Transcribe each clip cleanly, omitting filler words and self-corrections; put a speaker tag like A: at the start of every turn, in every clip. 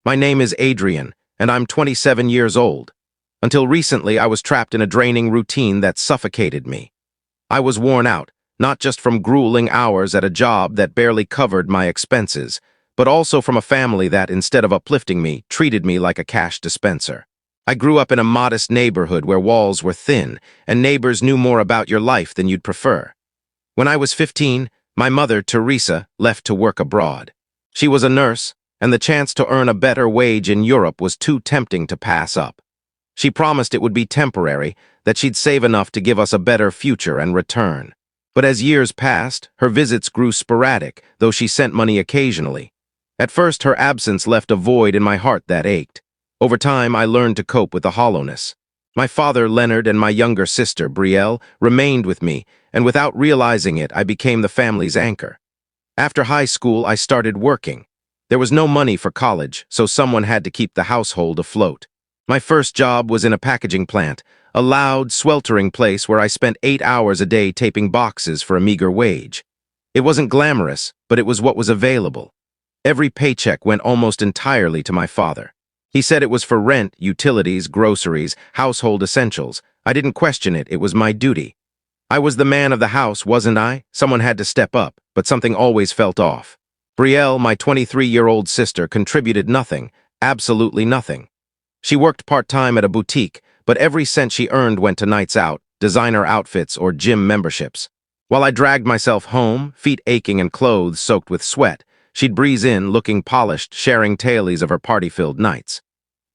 A: My name is Adrian, and I'm 27 years old. Until recently, I was trapped in a draining routine that suffocated me. I was worn out, not just from grueling hours at a job that barely covered my expenses, but also from a family that, instead of uplifting me, treated me like a cash dispenser. I grew up in a modest neighborhood where walls were thin, and neighbors knew more about your life than you'd prefer. When I was 15, my mother, Teresa, left to work abroad. She was a nurse, and the chance to earn a better wage in Europe was too tempting to pass up. She promised it would be temporary, that she'd save enough to give us a better future and return. But as years passed, her visits grew sporadic, though she sent money occasionally. At first, her absence left a void in my heart that ached. Over time, I learned to cope with the hollowness. My father, Leonard, and my younger sister, reddiA, remained with me, and without realizing it, I became the family's anchor. After high school, I started working. There was no money for college, so someone had to keep the household afloat. My first job was in a packaging plant, a loud, sweltering place where I spent 8 hours a day taping boxes for a meager wage. It wasn't glamorous, but it was what was available. Every paycheck went almost entirely to my father. He said it was for rent, utilities, groceries, household essentials. I didn't question it, it was my duty. I was the man of the house, wasn't I? Someone had to step up, but something always felt off. reddiA, my 23-year-old sister, contributed nothing, absolutely nothing. She worked part-time at a boutique, but every cent she earned went to nights out, designer outfits, or gym memberships. While I dragged myself home, feet aching and clothes soaked with sweat, she'd breeze in, looking polished, sharing tales of her party-filled nights.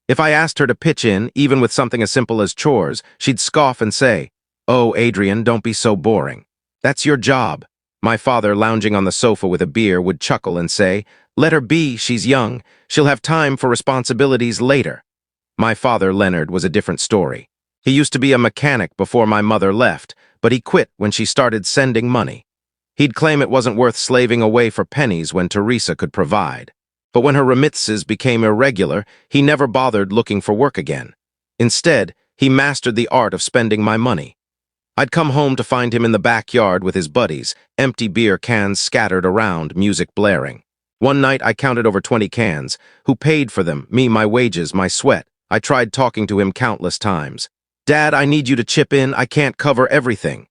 A: If I asked her to pitch in, even with something as simple as chores, she'd scoff and say, "Oh, Adrian, don't be so boring. That's your job." My father, lounging on the sofa with a beer, would chuckle and say, "Let her be, she's young. She'll have time for responsibilities later." My father, Leonard, was a different story. He used to be a mechanic before my mother left, but he quit when she started sending money. He'd claim it wasn't worth slaving away for pennies when Teresa could provide. But when her remittances became irregular, he never bothered looking for work again. Instead, he mastered the art of spending my money. I'd come home to find him in the backyard with his buddies, empty beer cans scattered around, music blaring. One night I counted over 20 cans. Who paid for them? Me, my wages, my sweat. I tried talking to him countless times. "Dad, I need you to chip in, I can't cover everything."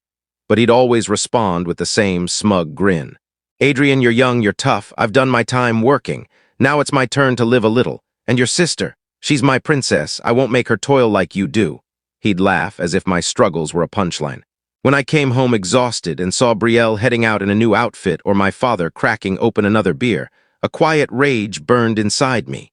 A: But he'd always respond with the same smug grin. "Adrian, you're young, you're tough, I've done my time working. Now it's my turn to live a little. And your sister, she's my princess, I won't make her toil like you do." He'd laugh as if my struggles were a punchline. When I came home exhausted and saw reddiA heading out in a new outfit or my father cracking open another beer, a quiet rage burned inside me.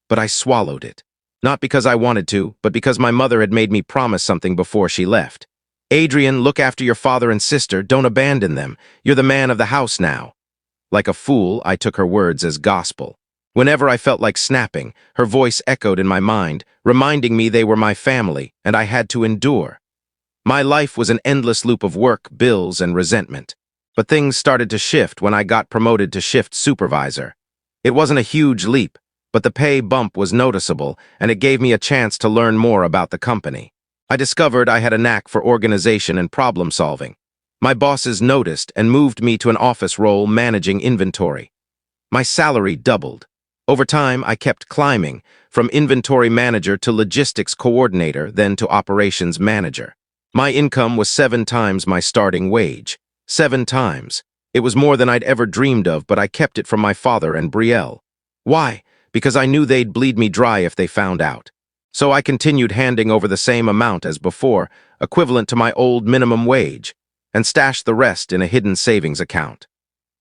A: But I swallowed it. Not because I wanted to, but because my mother had made me promise something before she left. "Adrian, look after your father and sister, don't abandon them. You're the man of the house now." Like a fool, I took her words as gospel. Whenever I felt like snapping, her voice echoed in my mind, reminding me they were my family, and I had to endure. My life was an endless loop of work, bills, and resentment. But things started to shift when I got promoted to shift supervisor. It wasn't a huge leap, but the pay bump was noticeable, and it gave me a chance to learn more about the company. I discovered I had a knack for organization and problem solving. My bosses noticed and moved me to an office role managing inventory. My salary doubled. Over time, I kept climbing, from inventory manager to logistics coordinator, then to operations manager. My income was 7 times my starting wage. 7 times. It was more than I'd ever dreamed of, but I kept it from my father and reddiA. Why? Because I knew they'd bleed me dry if they found out. So I continued handing over the same amount as before, equivalent to my old minimum wage, and stashed the rest in a hidden savings account.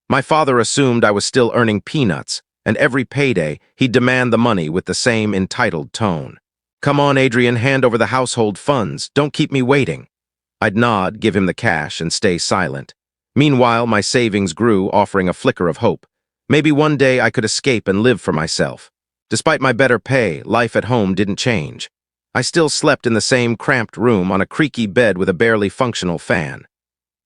A: My father assumed I was still earning peanuts, and every payday, he'd demand the money with the same entitled tone. "Come on, Adrian, hand over the household funds. Don't keep me waiting." I'd nod, give him the cash, and stay silent. Meanwhile, my savings grew, offering a flicker of hope. Maybe one day I could escape and live for myself. Despite my better pay, life at home didn't change. I still slept in the same cramped room on a creaky bed with a barely functional fan.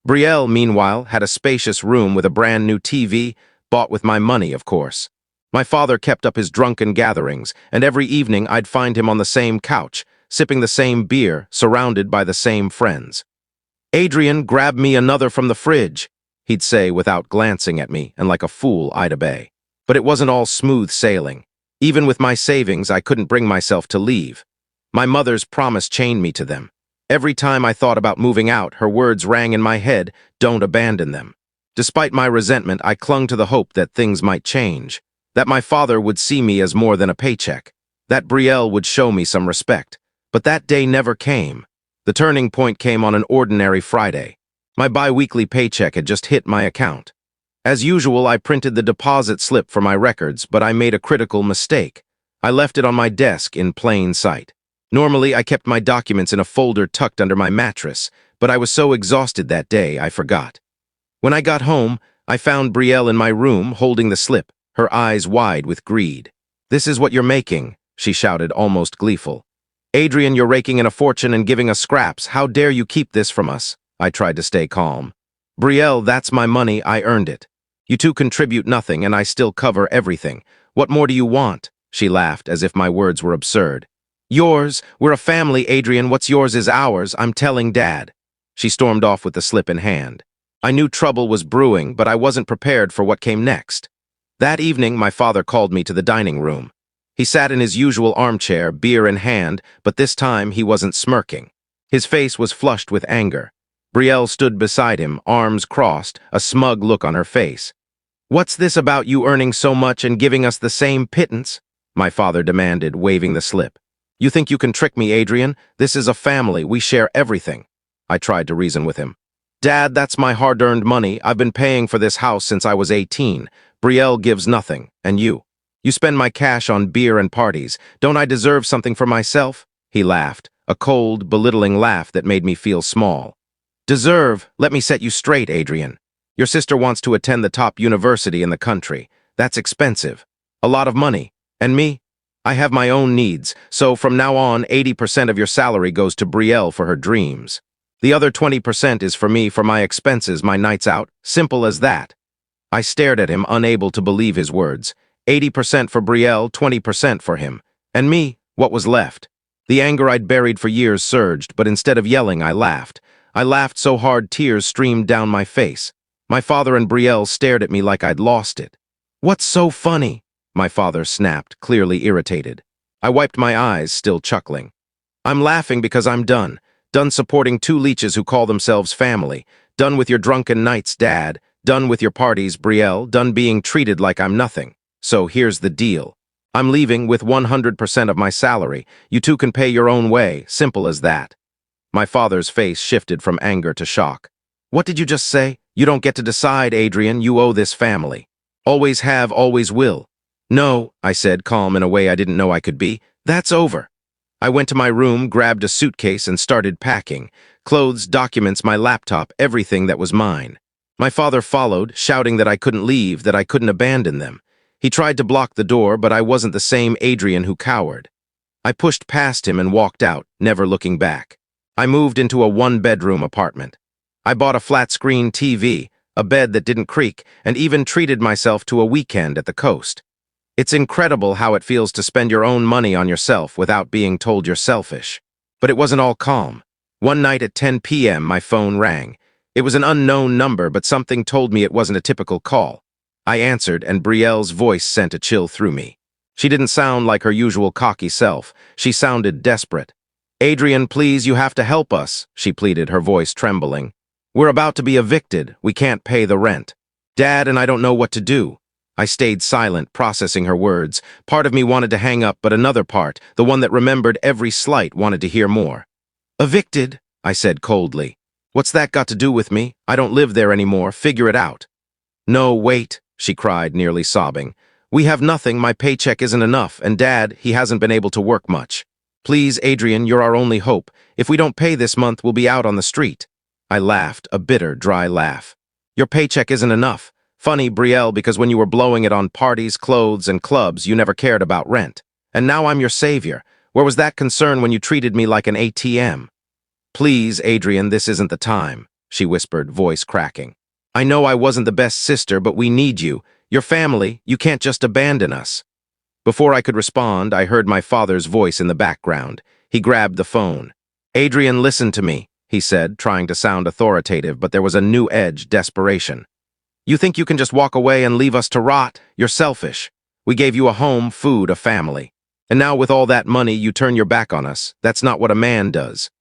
A: reddiA, meanwhile, had a spacious room with a brand new TV, bought with my money, of course. My father kept up his drunken gatherings, and every evening I'd find him on the same couch, sipping the same beer, surrounded by the same friends. "Adrian, grab me another from the fridge," he'd say without glancing at me, and like a fool I'd obey. But it wasn't all smooth sailing. Even with my savings, I couldn't bring myself to leave. My mother's promise chained me to them. Every time I thought about moving out, her words rang in my head, "Don't abandon them." Despite my resentment, I clung to the hope that things might change, that my father would see me as more than a paycheck, that brielle would show me some respect. But that day never came. The turning point came on an ordinary Friday. My bi-weekly paycheck had just hit my account. As usual, I printed the deposit slip for my records, but I made a critical mistake. I left it on my desk in plain sight. Normally, I kept my documents in a folder tucked under my mattress, but I was so exhausted that day, I forgot. When I got home, I found Brielle in my room, holding the slip, her eyes wide with greed. "This is what you're making," she shouted, almost gleeful. "Adrian, you're raking in a fortune and giving us scraps. How dare you keep this from us?" I tried to stay calm. "Brielle, that's my money. I earned it. You two contribute nothing, and I still cover everything. What more do you want?" She laughed, as if my words were absurd. "Yours. We're a family, Adrian. What's yours is ours. I'm telling Dad." She stormed off with the slip in hand. I knew trouble was brewing, but I wasn't prepared for what came next. That evening, my father called me to the dining room. He sat in his usual armchair, beer in hand, but this time he wasn't smirking. His face was flushed with anger. Brielle stood beside him, arms crossed, a smug look on her face. "What's this about you earning so much and giving us the same pittance?" my father demanded, waving the slip. "You think you can trick me, Adrian? This is a family. We share everything." I tried to reason with him. "Dad, that's my hard-earned money. I've been paying for this house since I was 18. Brielle gives nothing. And you? You spend my cash on beer and parties. Don't I deserve something for myself?" He laughed, a cold, belittling laugh that made me feel small. "Deserve? Let me set you straight, Adrian. Your sister wants to attend the top university in the country. That's expensive. A lot of money. And me? I have my own needs, so from now on, 80% of your salary goes to Brielle for her dreams. The other 20% is for me, for my expenses, my nights out. Simple as that." I stared at him, unable to believe his words. 80% for Brielle, 20% for him. And me, what was left? The anger I'd buried for years surged, but instead of yelling, I laughed. I laughed so hard tears streamed down my face. My father and Brielle stared at me like I'd lost it. "What's so funny?" my father snapped, clearly irritated. I wiped my eyes, still chuckling. "I'm laughing because I'm done. Done supporting two leeches who call themselves family. Done with your drunken nights, Dad. Done with your parties, Brielle. Done being treated like I'm nothing. So here's the deal. I'm leaving with 100% of my salary. You two can pay your own way. Simple as that." My father's face shifted from anger to shock. "What did you just say? You don't get to decide, Adrian. You owe this family. Always have, always will." "No," I said, calm in a way I didn't know I could be. "That's over." I went to my room, grabbed a suitcase, and started packing. Clothes, documents, my laptop, everything that was mine. My father followed, shouting that I couldn't leave, that I couldn't abandon them. He tried to block the door, but I wasn't the same Adrian who cowered. I pushed past him and walked out, never looking back. I moved into a one-bedroom apartment. I bought a flat-screen TV, a bed that didn't creak, and even treated myself to a weekend at the coast. It's incredible how it feels to spend your own money on yourself without being told you're selfish. But it wasn't all calm. One night at 10 p.m., my phone rang. It was an unknown number, but something told me it wasn't a typical call. I answered, and Brielle's voice sent a chill through me. She didn't sound like her usual cocky self. She sounded desperate. "Adrian, please, you have to help us," she pleaded, her voice trembling. "We're about to be evicted. We can't pay the rent. Dad and I don't know what to do." I stayed silent, processing her words. Part of me wanted to hang up, but another part, the one that remembered every slight, wanted to hear more. "Evicted?" I said coldly. "What's that got to do with me? I don't live there anymore. Figure it out." "No, wait," she cried, nearly sobbing. "We have nothing. My paycheck isn't enough, and Dad, he hasn't been able to work much. Please, Adrian, you're our only hope. If we don't pay this month, we'll be out on the street." I laughed, a bitter, dry laugh. "Your paycheck isn't enough. Funny, Brielle, because when you were blowing it on parties, clothes, and clubs, you never cared about rent. And now I'm your savior. Where was that concern when you treated me like an ATM?" "Please, Adrian, this isn't the time," she whispered, voice cracking. "I know I wasn't the best sister, but we need you. Your family, you can't just abandon us." Before I could respond, I heard my father's voice in the background. He grabbed the phone. "Adrian, listen to me," he said, trying to sound authoritative, but there was a new edge, desperation. "You think you can just walk away and leave us to rot? You're selfish. We gave you a home, food, a family. And now with all that money, you turn your back on us. That's not what a man does.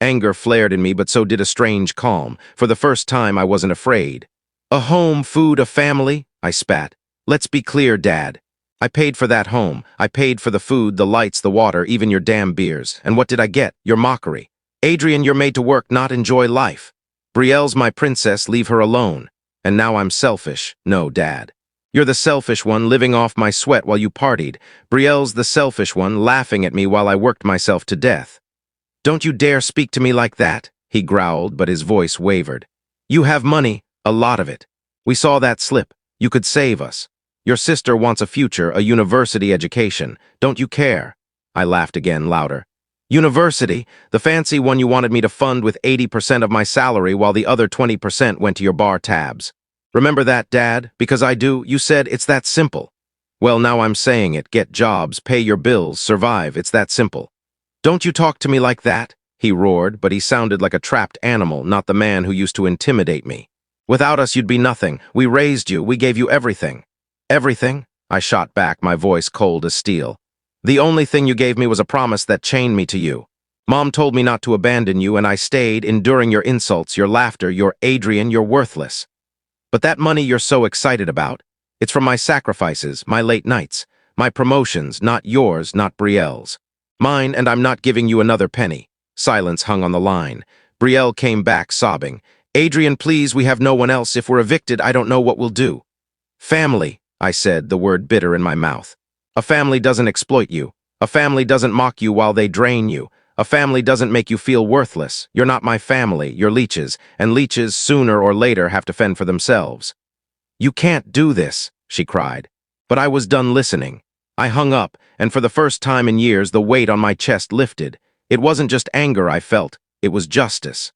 A: Anger flared in me, but so did a strange calm. For the first time, I wasn't afraid. A home, food, a family? I spat. Let's be clear, Dad. I paid for that home. I paid for the food, the lights, the water, even your damn beers. And what did I get? Your mockery. Adrian, you're made to work, not enjoy life. brielle's my princess, leave her alone. And now I'm selfish. No, Dad. You're the selfish one, living off my sweat while you partied. brielle's the selfish one, laughing at me while I worked myself to death. Don't you dare speak to me like that, he growled, but his voice wavered. You have money, a lot of it. We saw that slip. You could save us. Your sister wants a future, a university education. Don't you care? I laughed again, louder. University, the fancy one you wanted me to fund with 80% of my salary while the other 20% went to your bar tabs. Remember that, Dad? Because I do. You said it's that simple. Well, now I'm saying it. Get jobs, pay your bills, survive. It's that simple. Don't you talk to me like that, he roared, but he sounded like a trapped animal, not the man who used to intimidate me. Without us, you'd be nothing. We raised you. We gave you everything. Everything? I shot back, my voice cold as steel. The only thing you gave me was a promise that chained me to you. Mom told me not to abandon you, and I stayed, enduring your insults, your laughter, your Adrian, you're worthless. But that money you're so excited about, it's from my sacrifices, my late nights, my promotions, not yours, not brielle's. Mine, and I'm not giving you another penny. Silence hung on the line. brielle came back, sobbing. Adrian, please, we have no one else. If we're evicted, I don't know what we'll do. Family, I said, the word bitter in my mouth. A family doesn't exploit you. A family doesn't mock you while they drain you. A family doesn't make you feel worthless. You're not my family, you're leeches, and leeches sooner or later have to fend for themselves. You can't do this, she cried. But I was done listening. I hung up, and for the first time in years, the weight on my chest lifted. It wasn't just anger I felt, it was justice.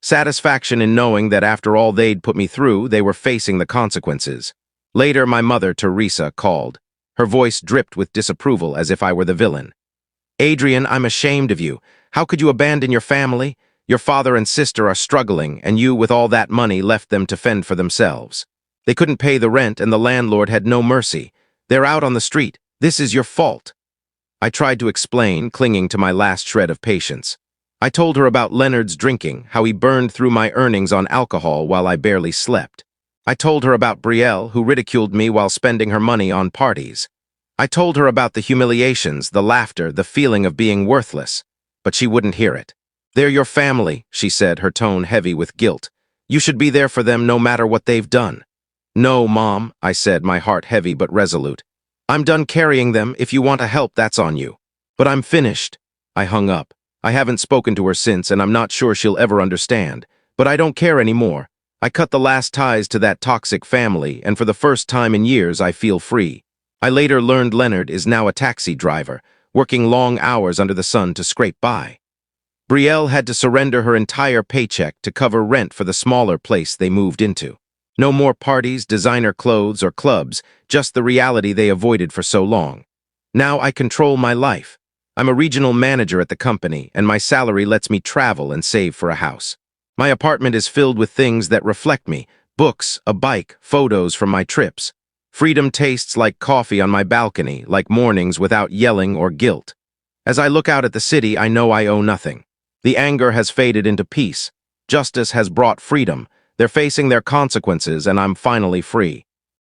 A: Satisfaction in knowing that after all they'd put me through, they were facing the consequences. Later, my mother, Teresa, called. Her voice dripped with disapproval as if I were the villain. Adrian, I'm ashamed of you. How could you abandon your family? Your father and sister are struggling, and you, with all that money, left them to fend for themselves. They couldn't pay the rent, and the landlord had no mercy. They're out on the street. This is your fault. I tried to explain, clinging to my last shred of patience. I told her about Leonard's drinking, how he burned through my earnings on alcohol while I barely slept. I told her about brielle, who ridiculed me while spending her money on parties. I told her about the humiliations, the laughter, the feeling of being worthless. But she wouldn't hear it. They're your family, she said, her tone heavy with guilt. You should be there for them no matter what they've done. No, Mom, I said, my heart heavy but resolute. I'm done carrying them. If you want to help, that's on you. But I'm finished. I hung up. I haven't spoken to her since, and I'm not sure she'll ever understand. But I don't care anymore. I cut the last ties to that toxic family, and for the first time in years, I feel free. I later learned Leonard is now a taxi driver, working long hours under the sun to scrape by. brielle had to surrender her entire paycheck to cover rent for the smaller place they moved into. No more parties, designer clothes, or clubs, just the reality they avoided for so long. Now I control my life. I'm a regional manager at the company, and my salary lets me travel and save for a house. My apartment is filled with things that reflect me, books, a bike, photos from my trips. Freedom tastes like coffee on my balcony, like mornings without yelling or guilt. As I look out at the city, I know I owe nothing. The anger has faded into peace. Justice has brought freedom. They're facing their consequences, and I'm finally free.